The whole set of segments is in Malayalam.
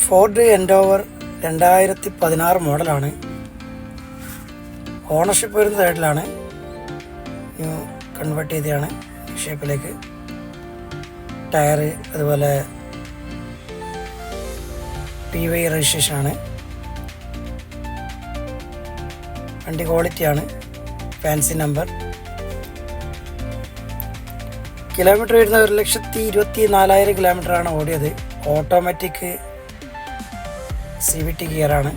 ഫോർഡ് എൻഡോവർ 2016 മോഡലാണ്. ഓണർഷിപ്പ് വരുന്ന സൈഡിലാണ്. ന്യൂ കൺവേർട്ട് ചെയ്തതാണ് ഷേപ്പിലേക്ക്. ടയറ് അതുപോലെ PY രജിസ്ട്രേഷനാണ്. വണ്ടി ക്വാളിറ്റിയാണ്. Fancy number. കിലോമീറ്റർ വരുന്ന 1,24,000 കിലോമീറ്ററാണ് ഓടിയത്. Automatic CVT ഗിയറാണ്.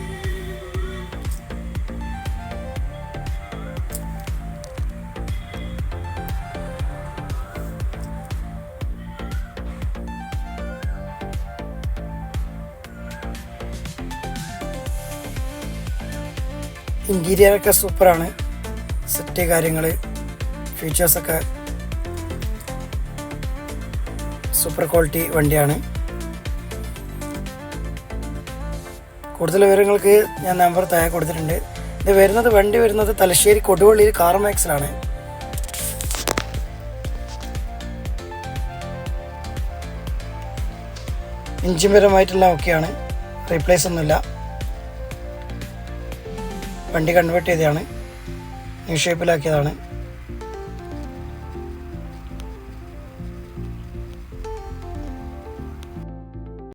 ഇൻറ്റീരിയറൊക്കെ സൂപ്പറാണ്. സെറ്റ് കാര്യങ്ങൾ ഫീച്ചേഴ്സൊക്കെ സൂപ്പർ ക്വാളിറ്റി വണ്ടിയാണ്. കൂടുതൽ വിവരങ്ങൾക്ക് ഞാൻ നമ്പർ താഴെ കൊടുത്തിട്ടുണ്ട്. വണ്ടി വരുന്നത് തലശ്ശേരി കൊടുവള്ളിയിൽ കാർമാക്സിലാണ്. എഞ്ചിൻ പരമായിട്ടുള്ള ഓക്കെയാണ്. റീപ്ലേസ് ഒന്നുമില്ല. വണ്ടി കൺവേർട്ട് ചെയ്തതാണ്. ന്യൂ ഷേപ്പിലാക്കിയതാണ്.